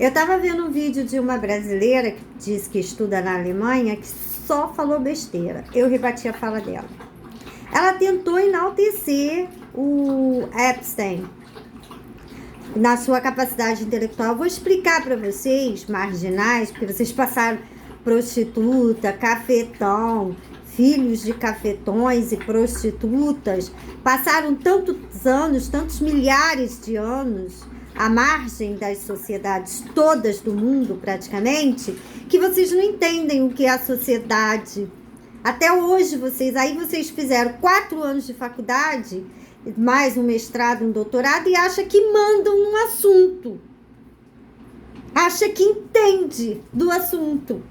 Eu estava vendo um vídeo de uma brasileira que diz que estuda na Alemanha, que só falou besteira. Eu rebati a fala dela. Ela tentou enaltecer o Epstein na sua capacidade intelectual. Eu vou explicar para vocês, marginais, porque vocês passaram prostituta, cafetão, filhos de cafetões e prostitutas, passaram tantos anos, tantos milhares de anos à margem das sociedades todas do mundo, praticamente, que vocês não entendem o que é a sociedade. Até hoje, vocês fizeram 4 anos de faculdade, mais um mestrado, um doutorado, e acham que mandam num assunto. Acha que entende do assunto.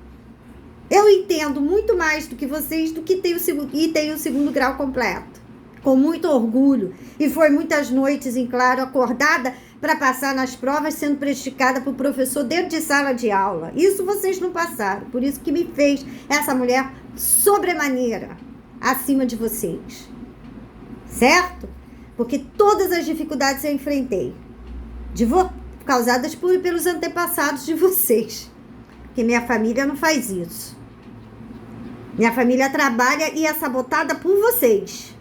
Eu entendo muito mais do que vocês, do que tenho o segundo grau completo. Com muito orgulho. E foi muitas noites em claro, acordada para passar nas provas, sendo prejudicada por professor dentro de sala de aula. Isso vocês não passaram. Por isso que me fez essa mulher sobremaneira acima de vocês. Certo? Porque todas as dificuldades eu enfrentei. Causadas pelos antepassados de vocês. Porque minha família não faz isso. Minha família trabalha e é sabotada por vocês.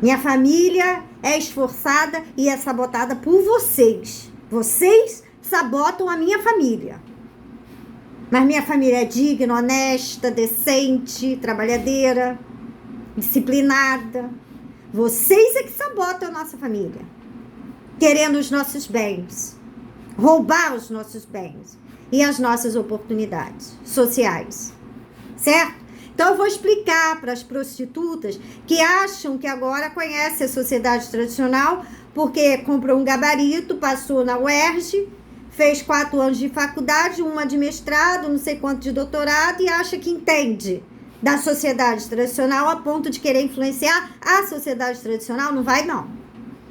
Minha família é esforçada e é sabotada por vocês. Vocês sabotam a minha família. Mas minha família é digna, honesta, decente, trabalhadeira, disciplinada. Vocês é que sabotam a nossa família. Querendo os nossos bens. Roubar os nossos bens. E as nossas oportunidades sociais. Certo? Então, eu vou explicar para as prostitutas que acham que agora conhecem a sociedade tradicional porque comprou um gabarito, passou na UERJ, fez 4 anos de faculdade, uma de mestrado, não sei quanto de doutorado e acha que entende da sociedade tradicional a ponto de querer influenciar a sociedade tradicional. Não vai, não.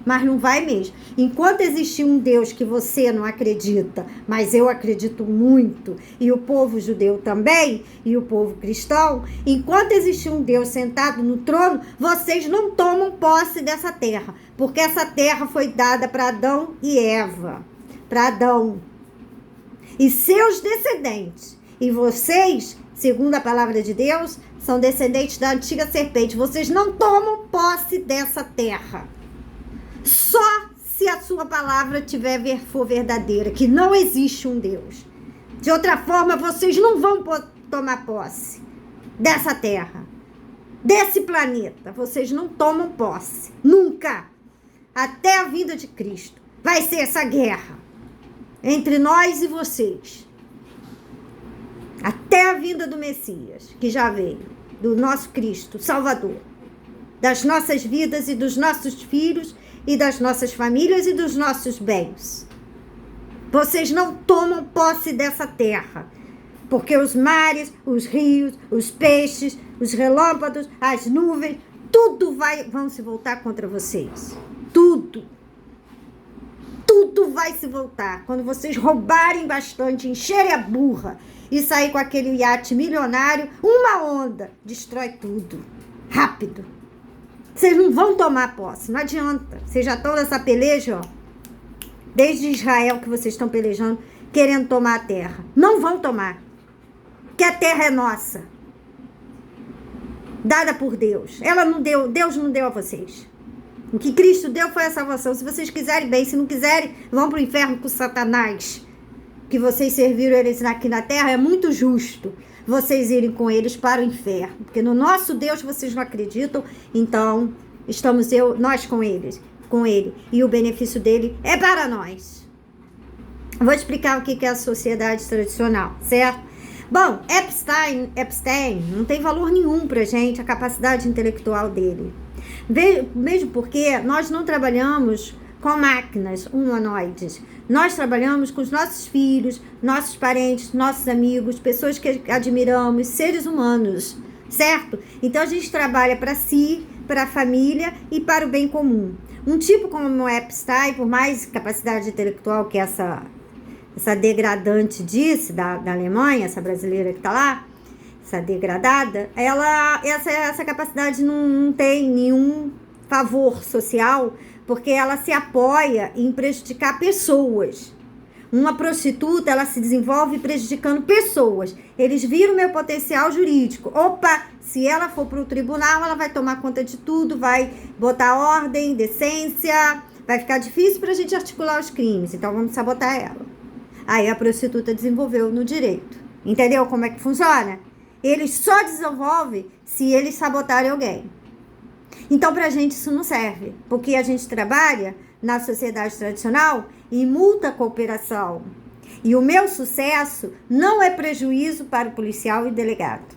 Mas não vai mesmo. Enquanto existir um Deus que você não acredita, mas eu acredito muito, e o povo judeu também, e o povo cristão, enquanto existir um Deus sentado no trono, vocês não tomam posse dessa terra, porque essa terra foi dada para Adão e Eva, para Adão e seus descendentes. E vocês, segundo a palavra de Deus, são descendentes da antiga serpente. Vocês não tomam posse dessa terra. Só se a sua palavra for verdadeira, que não existe um Deus. De outra forma, vocês não vão tomar posse dessa terra, desse planeta. Vocês não tomam posse, nunca. Até a vinda de Cristo. Vai ser essa guerra entre nós e vocês. Até a vinda do Messias, que já veio, do nosso Cristo, Salvador. Das nossas vidas e dos nossos filhos e das nossas famílias e dos nossos bens. Vocês não tomam posse dessa terra, porque os mares, os rios, os peixes, os relâmpagos, as nuvens, tudo vão se voltar contra vocês. Tudo. Tudo vai se voltar. Quando vocês roubarem bastante, encherem a burra e sair com aquele iate milionário, uma onda destrói tudo. Rápido. Vocês não vão tomar posse, não adianta. Vocês já estão nessa peleja, ó. Desde Israel que vocês estão pelejando, querendo tomar a terra. Não vão tomar. Que a terra é nossa. Dada por Deus. Ela não deu, Deus não deu a vocês. O que Cristo deu foi a salvação. Se vocês quiserem, bem. Se não quiserem, vão para o inferno com Satanás. Que vocês serviram eles aqui na terra, é muito justo vocês irem com eles para o inferno. Porque no nosso Deus vocês não acreditam, então estamos nós com ele. E o benefício dele é para nós. Vou explicar o que é a sociedade tradicional, certo? Bom, Epstein não tem valor nenhum pra gente, a capacidade intelectual dele. Mesmo porque nós não trabalhamos com máquinas humanoides. Nós trabalhamos com os nossos filhos, nossos parentes, nossos amigos, pessoas que admiramos, seres humanos, certo? Então a gente trabalha para si, para a família e para o bem comum. Um tipo como o Epstein, por mais capacidade intelectual que essa degradante disse da Alemanha, essa brasileira que está lá, essa degradada, essa capacidade não tem nenhum favor social, porque ela se apoia em prejudicar pessoas. Uma prostituta, ela se desenvolve prejudicando pessoas. Eles viram o meu potencial jurídico. Opa, se ela for para o tribunal, ela vai tomar conta de tudo, vai botar ordem, decência, vai ficar difícil para a gente articular os crimes. Então, vamos sabotar ela. Aí a prostituta desenvolveu no direito. Entendeu como é que funciona? Eles só desenvolvem se eles sabotarem alguém. Então, pra gente isso não serve. Porque a gente trabalha na sociedade tradicional e multa a cooperação. E o meu sucesso não é prejuízo para o policial e delegado.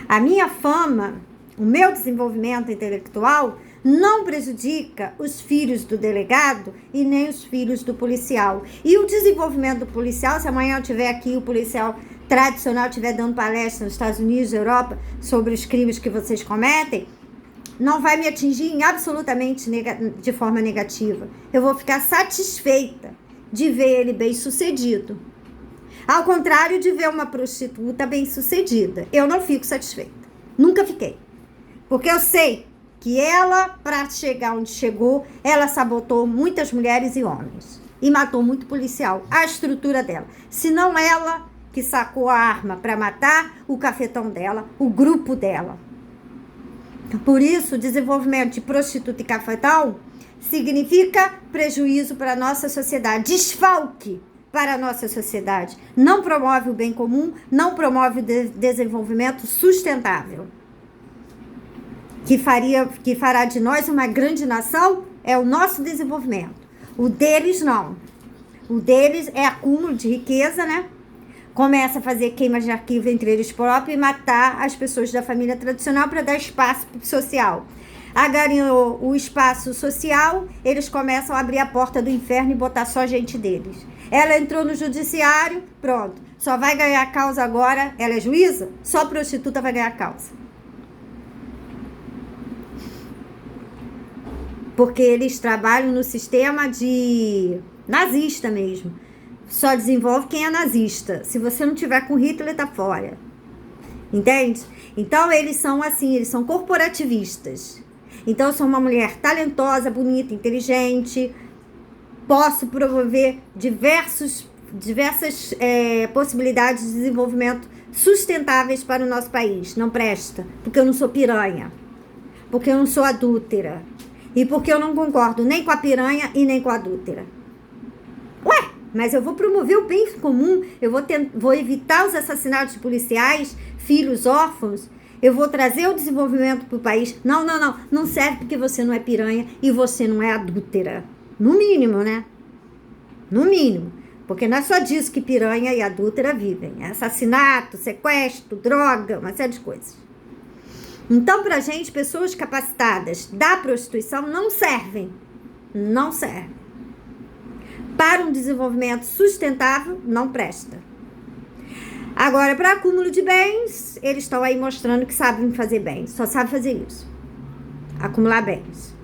A minha fama, o meu desenvolvimento intelectual não prejudica os filhos do delegado e nem os filhos do policial. E o desenvolvimento do policial, se amanhã eu tiver aqui, o policial tradicional estiver dando palestra nos Estados Unidos, Europa, sobre os crimes que vocês cometem, não vai me atingir absolutamente de forma negativa. Eu vou ficar satisfeita de ver ele bem sucedido. Ao contrário de ver uma prostituta bem sucedida. Eu não fico satisfeita. Nunca fiquei. Porque eu sei que ela, para chegar onde chegou, ela sabotou muitas mulheres e homens. E matou muito policial. A estrutura dela. Se não ela que sacou a arma para matar, o cafetão dela, o grupo dela. Por isso, o desenvolvimento de prostituta e cafetão significa prejuízo para a nossa sociedade, desfalque para a nossa sociedade. Não promove o bem comum, não promove o desenvolvimento sustentável. Que fará de nós uma grande nação é o nosso desenvolvimento. O deles, não. O deles é acúmulo de riqueza, né? Começa a fazer queimas de arquivo entre eles próprios e matar as pessoas da família tradicional para dar espaço social. Ganhou o espaço social, eles começam a abrir a porta do inferno e botar só gente deles. Ela entrou no judiciário, pronto. Só vai ganhar causa agora, ela é juíza? Só prostituta vai ganhar causa. Porque eles trabalham no sistema de nazista mesmo. Só desenvolve quem é nazista. Se você não tiver com Hitler, tá fora. Entende? Então, eles são assim, eles são corporativistas. Então, eu sou uma mulher talentosa, bonita, inteligente. Posso promover diversas possibilidades de desenvolvimento sustentáveis para o nosso país. Não presta. Porque eu não sou piranha. Porque eu não sou adúltera. E porque eu não concordo nem com a piranha e nem com a adúltera. Ué, mas eu vou promover o bem comum, eu vou evitar os assassinatos de policiais, filhos órfãos, eu vou trazer o desenvolvimento para o país. Não serve porque você não é piranha e você não é adúltera. No mínimo, né? No mínimo. Porque não é só disso que piranha e adúltera vivem. É assassinato, sequestro, droga, uma série de coisas. Então, pra gente, pessoas capacitadas da prostituição não servem. Não servem. Para um desenvolvimento sustentável, não presta. Agora, para acúmulo de bens, eles estão aí mostrando que sabem fazer bem. Só sabem fazer isso. Acumular bens.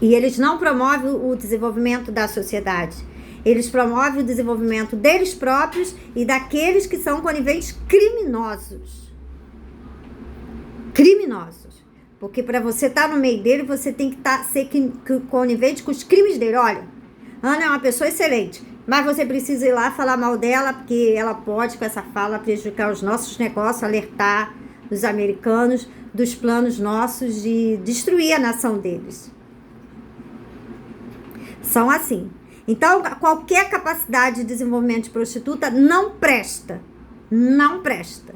E eles não promovem o desenvolvimento da sociedade. Eles promovem o desenvolvimento deles próprios e daqueles que são coniventes criminosos. Criminosos. Porque para você estar no meio dele, você tem que ser conivente com os crimes dele. Olha, Ana é uma pessoa excelente, mas você precisa ir lá falar mal dela, porque ela pode, com essa fala, prejudicar os nossos negócios, alertar os americanos dos planos nossos de destruir a nação deles. São assim. Então, qualquer capacidade de desenvolvimento de prostituta não presta. Não presta.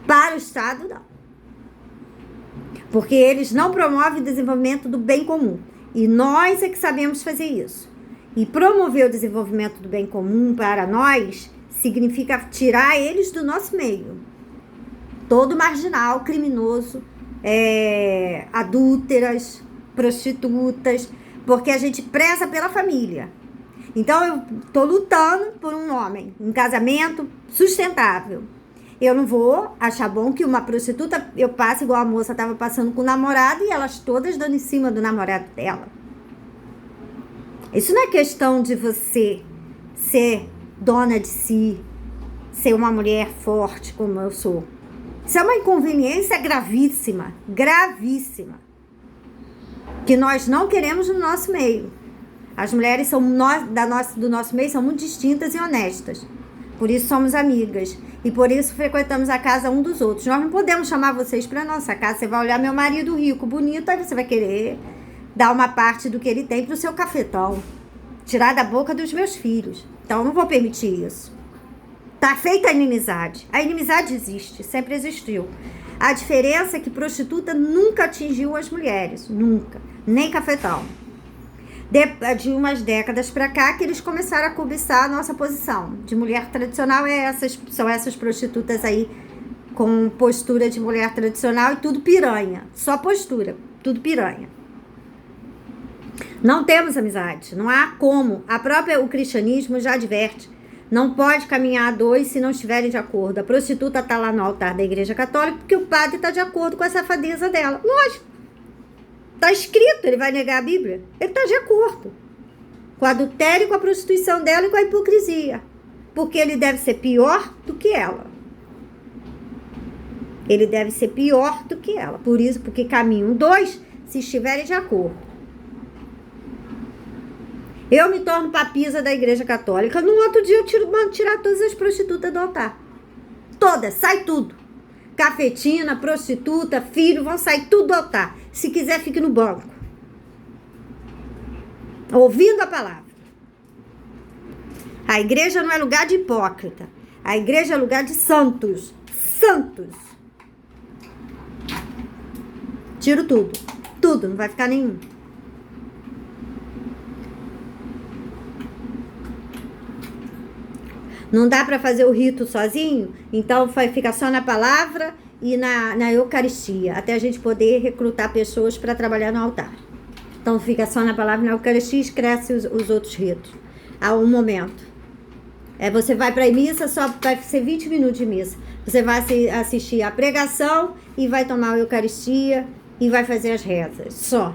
Para o Estado, não. Porque eles não promovem o desenvolvimento do bem comum. E nós é que sabemos fazer isso. E promover o desenvolvimento do bem comum para nós significa tirar eles do nosso meio. Todo marginal, criminoso, adúlteras, prostitutas, porque a gente preza pela família. Então, eu estou lutando por um homem, um casamento sustentável. Eu não vou achar bom que uma prostituta, eu passe igual a moça estava passando com o namorado e elas todas dando em cima do namorado dela. Isso não é questão de você ser dona de si, ser uma mulher forte como eu sou. Isso é uma inconveniência gravíssima, gravíssima. que nós não queremos no nosso meio. As mulheres do nosso meio são muito distintas e honestas. Por isso somos amigas. E por isso frequentamos a casa um dos outros. Nós não podemos chamar vocês para nossa casa. Você vai olhar meu marido rico, bonito, aí você vai querer dar uma parte do que ele tem para o seu cafetão. Tirar da boca dos meus filhos. Então eu não vou permitir isso. Tá feita a inimizade. A inimizade existe, sempre existiu. A diferença é que prostituta nunca atingiu as mulheres. Nunca. Nem cafetão. De umas décadas para cá que eles começaram a cobiçar a nossa posição de mulher tradicional. São essas prostitutas aí com postura de mulher tradicional e tudo piranha, só postura, tudo piranha. Não temos amizade, não há como. O cristianismo já adverte, não pode caminhar a dois se não estiverem de acordo. A prostituta está lá no altar da Igreja Católica porque o padre está de acordo com a safadeza dela, lógico. Está escrito, ele vai negar a Bíblia? Ele está de acordo com o adultério, com a prostituição dela e com a hipocrisia. Porque ele deve ser pior do que ela. Ele deve ser pior do que ela. Por isso, porque caminham dois se estiverem de acordo. Eu me torno papisa da Igreja Católica. No outro dia eu mando tirar todas as prostitutas do altar. Todas, sai tudo. Cafetina, prostituta, filho, vão sair tudo do altar. Se quiser, fique no banco. Ouvindo a palavra. A igreja não é lugar de hipócrita. A igreja é lugar de santos. Santos. Tiro tudo. Tudo, não vai ficar nenhum. Não dá para fazer o rito sozinho? Então fica só na palavra e na Eucaristia, até a gente poder recrutar pessoas para trabalhar no altar. Então fica só na palavra e na Eucaristia e esquece os outros ritos. Há um momento. Você vai para a missa, só vai ser 20 minutos de missa. Você vai assistir a pregação e vai tomar a Eucaristia e vai fazer as rezas. Só.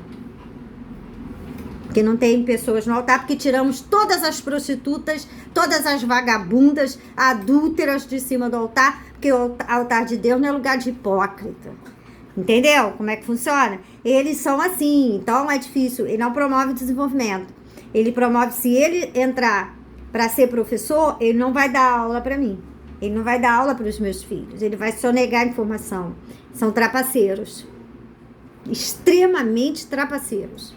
Porque não tem pessoas no altar, porque tiramos todas as prostitutas, todas as vagabundas, adúlteras de cima do altar, porque o altar de Deus não é lugar de hipócrita. Entendeu como é que funciona? Eles são assim, então é difícil. Ele não promove desenvolvimento. Ele promove, se ele entrar para ser professor, ele não vai dar aula para mim. Ele não vai dar aula para os meus filhos. Ele vai só negar informação. São trapaceiros. Extremamente trapaceiros.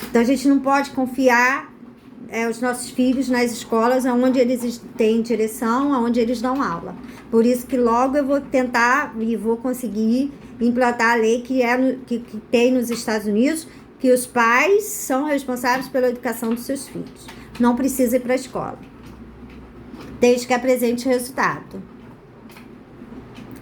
Então a gente não pode confiar os nossos filhos nas escolas onde eles têm direção, onde eles dão aula. Por isso que logo eu vou tentar e vou conseguir implantar a lei que tem nos Estados Unidos, que os pais são responsáveis pela educação dos seus filhos. Não precisa ir para a escola, desde que apresente o resultado.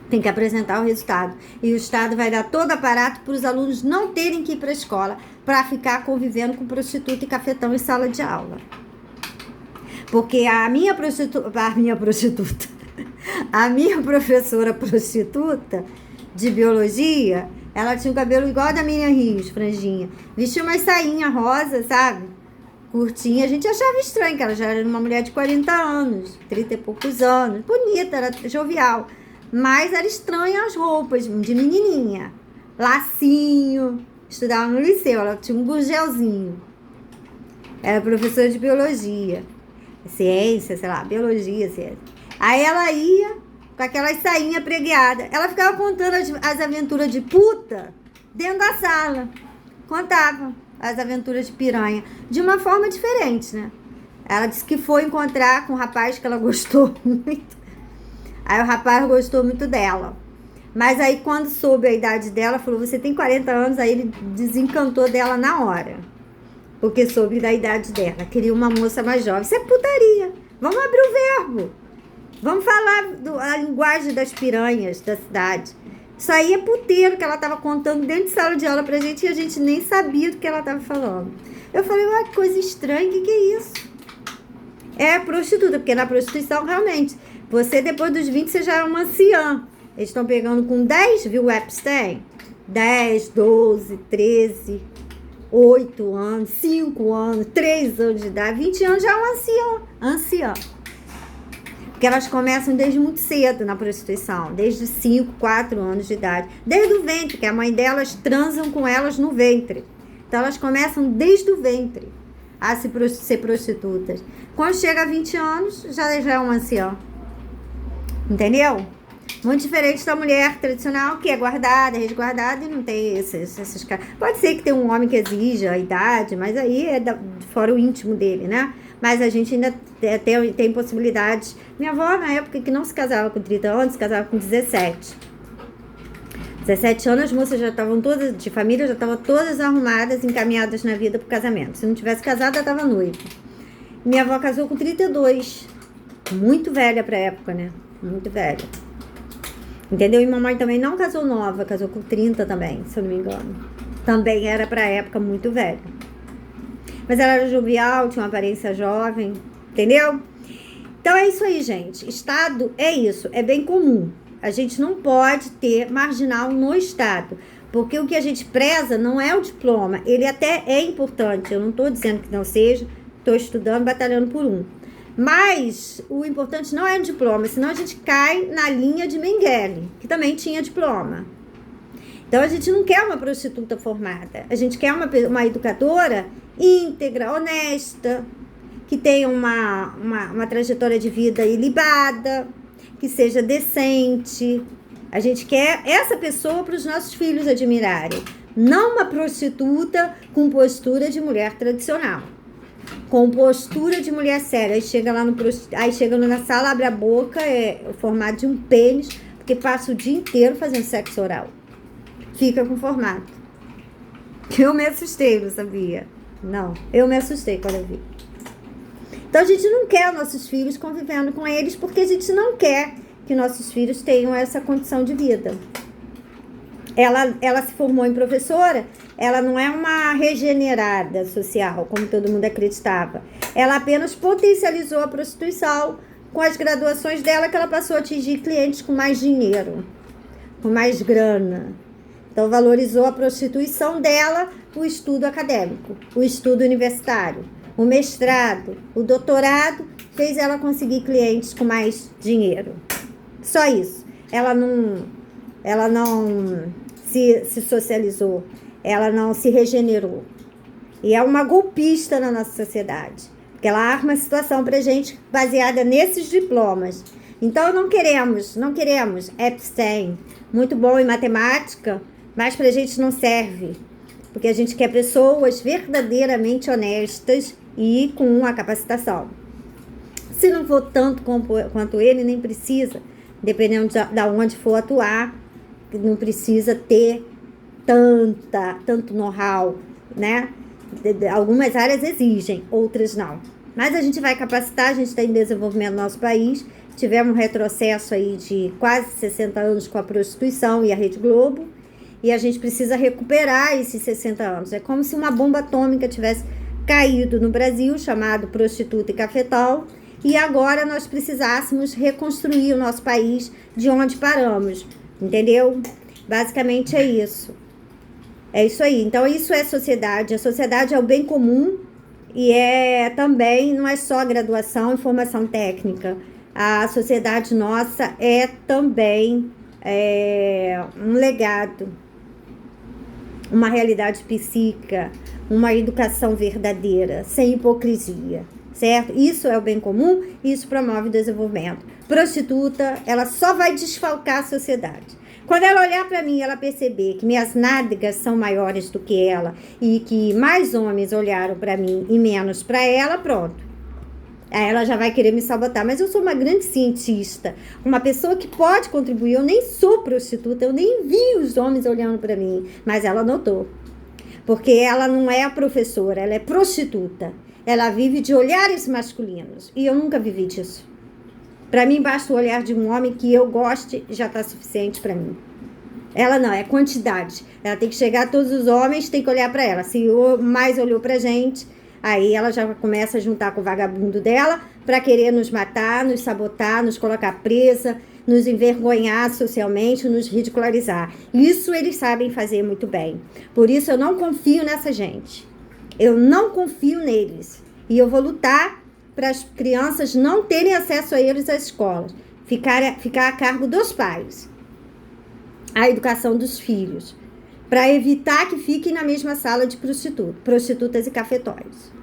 Tem que apresentar o resultado. E o Estado vai dar todo o aparato para os alunos não terem que ir para a escola, para ficar convivendo com prostituta e cafetão em sala de aula. Porque a minha professora prostituta de biologia, ela tinha o cabelo igual da Miriam Rios, franjinha. Vestia uma sainha rosa, sabe? Curtinha. A gente achava estranho, que ela já era uma mulher de 40 anos, 30 e poucos anos. Bonita, era jovial. Mas era estranha as roupas, de menininha. Lacinho. Estudava no liceu, ela tinha um gurgelzinho. Era professora de biologia. Ciência, sei lá, biologia, ciência. Aí ela ia com aquelas sainhas pregueadas. Ela ficava contando as aventuras de puta dentro da sala. Contava as aventuras de piranha. De uma forma diferente, né? Ela disse que foi encontrar com um rapaz que ela gostou muito. Aí o rapaz gostou muito dela. Mas aí quando soube a idade dela, falou, você tem 40 anos, aí ele desencantou dela na hora. Porque soube da idade dela. Queria uma moça mais jovem. Isso é putaria. Vamos abrir o verbo. Vamos falar a linguagem das piranhas da cidade. Isso aí é puteiro que ela estava contando dentro de sala de aula pra gente e a gente nem sabia do que ela estava falando. Eu falei, ué, que coisa estranha, o que é isso? É prostituta, porque na prostituição, realmente, você depois dos 20, você já é uma anciã. Eles estão pegando com 10, viu o Epstein? 10, 12, 13, 8 anos, 5 anos, 3 anos de idade, 20 anos já é uma anciã. Porque elas começam desde muito cedo na prostituição, desde 5, 4 anos de idade. Desde o ventre, que a mãe delas transam com elas no ventre. Então, elas começam desde o ventre a ser prostitutas. Quando chega a 20 anos, já é uma anciã. Entendeu? Muito diferente da mulher tradicional, que é guardada, resguardada e não tem esses caras. Pode ser que tenha um homem que exija a idade, mas aí é fora o íntimo dele, né? Mas a gente ainda tem possibilidades. Minha avó, na época que não se casava com 30 anos, se casava com 17. 17 anos, as moças já estavam todas, de família, já estavam todas arrumadas, encaminhadas na vida pro casamento. Se não tivesse casado, ela estava noiva. Minha avó casou com 32. Muito velha pra época, né? Muito velha. Entendeu? E mamãe também não casou nova, casou com 30 também, se eu não me engano. Também era pra época muito velha. Mas ela era jovial, tinha uma aparência jovem, entendeu? Então é isso aí, gente. Estado é isso, é bem comum. A gente não pode ter marginal no Estado, porque o que a gente preza não é o diploma. Ele até é importante, eu não estou dizendo que não seja, estou estudando, batalhando por um. Mas o importante não é o diploma, senão a gente cai na linha de Mengele, que também tinha diploma. Então a gente não quer uma prostituta formada, a gente quer uma educadora íntegra, honesta, que tenha uma trajetória de vida ilibada, que seja decente. A gente quer essa pessoa para os nossos filhos admirarem, não uma prostituta com postura de mulher tradicional. Com postura de mulher séria. Aí chega lá na sala, abre a boca, é o formato de um pênis, porque passa o dia inteiro fazendo sexo oral. Fica com formato. Eu me assustei, não sabia? Não, eu me assustei quando eu vi. Então a gente não quer nossos filhos convivendo com eles, porque a gente não quer que nossos filhos tenham essa condição de vida. Ela se formou em professora, ela não é uma regenerada social, como todo mundo acreditava. Ela apenas potencializou a prostituição com as graduações dela, que ela passou a atingir clientes com mais dinheiro, com mais grana. Então valorizou a prostituição dela, o estudo acadêmico, o estudo universitário, o mestrado, o doutorado, fez ela conseguir clientes com mais dinheiro. Só isso. Ela não se socializou, ela não se regenerou. E é uma golpista na nossa sociedade, porque ela arma a situação pra gente baseada nesses diplomas. Então não queremos Epstein, muito bom em matemática, mas pra gente não serve, porque a gente quer pessoas verdadeiramente honestas e com uma capacitação. Se não for tanto quanto ele, nem precisa, dependendo de onde for atuar, não precisa ter tanto know-how, né? Algumas áreas exigem, outras não. Mas a gente vai capacitar, a gente está em desenvolvimento no nosso país. Tivemos um retrocesso aí de quase 60 anos com a prostituição e a Rede Globo. E a gente precisa recuperar esses 60 anos. É como se uma bomba atômica tivesse caído no Brasil, chamado prostituta e cafetal. E agora nós precisássemos reconstruir o nosso país de onde paramos. Entendeu? Basicamente é isso. É isso aí. Então isso é sociedade. A sociedade é o bem comum e também, não é só graduação e formação técnica. A sociedade nossa é também um legado, uma realidade psíquica, uma educação verdadeira, sem hipocrisia. Certo? Isso é o bem comum e isso promove o desenvolvimento. Prostituta, ela só vai desfalcar a sociedade. Quando ela olhar para mim, ela perceber que minhas nádegas são maiores do que ela e que mais homens olharam para mim e menos para ela, pronto. Aí ela já vai querer me sabotar. Mas eu sou uma grande cientista, uma pessoa que pode contribuir. Eu nem sou prostituta, eu nem vi os homens olhando para mim, mas ela notou. Porque ela não é a professora, ela é prostituta. Ela vive de olhares masculinos. E eu nunca vivi disso. Para mim, basta o olhar de um homem que eu goste, já está suficiente para mim. Ela não, é quantidade. Ela tem que chegar a todos os homens, tem que olhar para ela. Se mais olhou pra gente, aí ela já começa a juntar com o vagabundo dela para querer nos matar, nos sabotar, nos colocar presa, nos envergonhar socialmente, nos ridicularizar. Isso eles sabem fazer muito bem. Por isso eu não confio nessa gente. Eu não confio neles. E eu vou lutar para as crianças não terem acesso a eles às escolas. Ficar a cargo dos pais. A educação dos filhos. para evitar que fiquem na mesma sala de prostitutas e cafetórios.